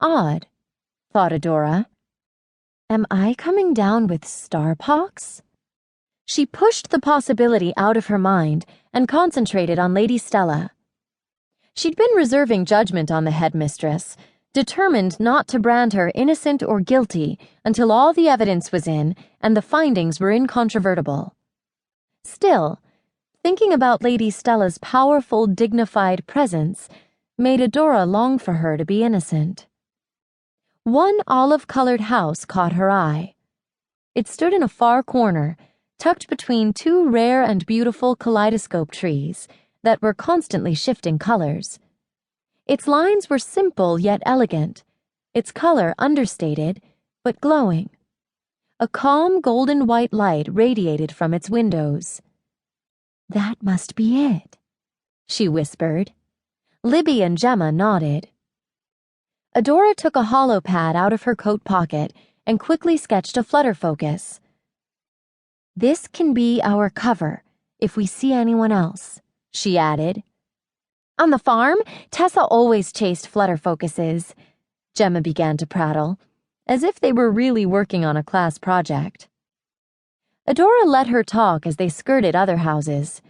Odd, thought Adora. Am I coming down with starpox? She pushed the possibility out of her mind and concentrated on Lady Stella. She'd been reserving judgment on the headmistress, determined not to brand her innocent or guilty until all the evidence was in and the findings were incontrovertible. Still, thinking about Lady Stella's powerful, dignified presence made Adora long for her to be innocent. One olive-colored house caught her eye. It stood in a far corner, tucked between two rare and beautiful kaleidoscope trees that were constantly shifting colors. Its lines were simple yet elegant, its color understated but glowing. A calm golden-white light radiated from its windows. "That must be it," she whispered. Libby and Gemma nodded. Adora took a hollow pad out of her coat pocket and quickly sketched a flutter focus. "This can be our cover if we see anyone else," she added. "On the farm, Tessa always chased flutter focuses," Gemma began to prattle, as if they were really working on a class project. Adora let her talk as they skirted other houses,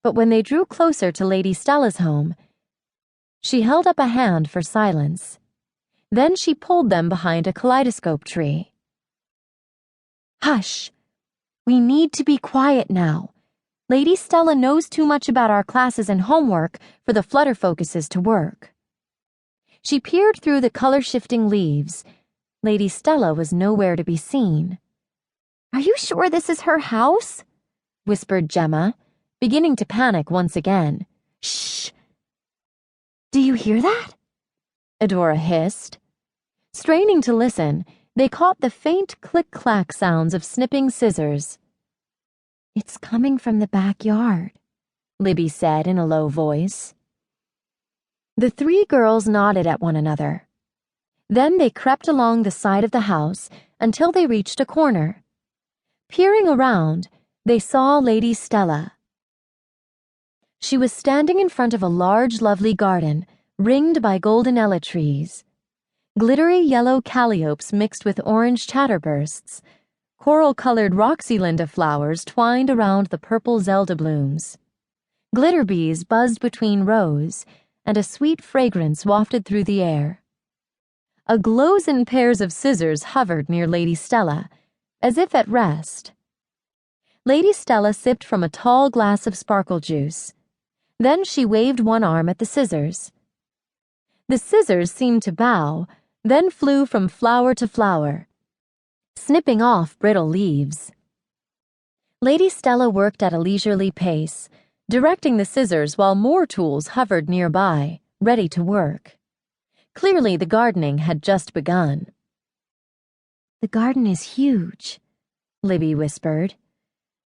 but when they drew closer to Lady Stella's home, she held up a hand for silence. Then she pulled them behind a kaleidoscope tree. "Hush! We need to be quiet now. Lady Stella knows too much about our classes and homework for the flutter focuses to work." She peered through the color-shifting leaves. Lady Stella was nowhere to be seen. "Are you sure this is her house?" whispered Gemma, beginning to panic once again. "Shh! Do you hear that?" Adora hissed. Straining to listen, they caught the faint click-clack sounds of snipping scissors. "It's coming from the backyard," Libby said in a low voice. The three girls nodded at one another. Then they crept along the side of the house until they reached a corner. Peering around, they saw Lady Stella. She was standing in front of a large, lovely garden, ringed by goldenella trees. Glittery yellow calliopes mixed with orange chatterbursts. Coral-colored Roxylinda flowers twined around the purple Zelda blooms. Glitter bees buzzed between rows, and a sweet fragrance wafted through the air. A dozen pairs of scissors hovered near Lady Stella, as if at rest. Lady Stella sipped from a tall glass of sparkle juice. Then she waved one arm at the scissors. The scissors seemed to bow, then flew from flower to flower, snipping off brittle leaves. Lady Stella worked at a leisurely pace, directing the scissors while more tools hovered nearby, ready to work. Clearly, the gardening had just begun. "The garden is huge," Libby whispered.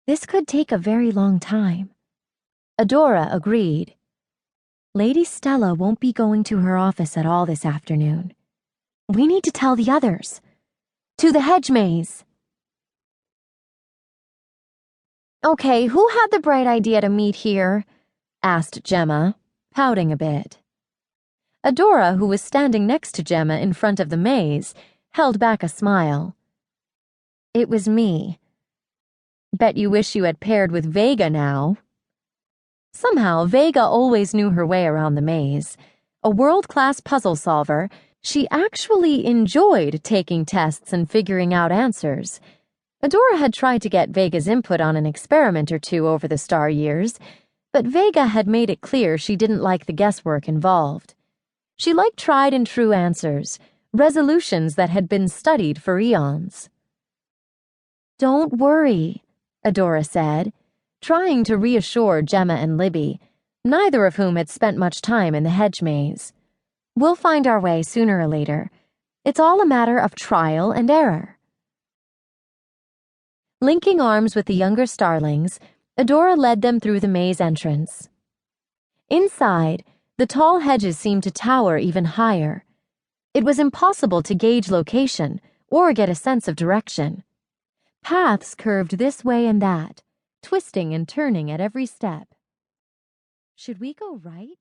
"This could take a very long time." Adora agreed. "Lady Stella won't be going to her office at all this afternoon. We need to tell the others. To the hedge maze." "Okay, who had the bright idea to meet here?" asked Gemma, pouting a bit. Adora, who was standing next to Gemma in front of the maze, held back a smile. "It was me. Bet you wish you had paired with Vega now." Somehow, Vega always knew her way around the maze. A world-class puzzle solver, she actually enjoyed taking tests and figuring out answers. Adora had tried to get Vega's input on an experiment or two over the star years, but Vega had made it clear she didn't like the guesswork involved. She liked tried-and-true answers, resolutions that had been studied for eons. "Don't worry," Adora said, trying to reassure Gemma and Libby, neither of whom had spent much time in the hedge maze. "We'll find our way sooner or later. It's all a matter of trial and error." Linking arms with the younger starlings, Adora led them through the maze entrance. Inside, the tall hedges seemed to tower even higher. It was impossible to gauge location or get a sense of direction. Paths curved this way and that, twisting and turning at every step. "Should we go right?"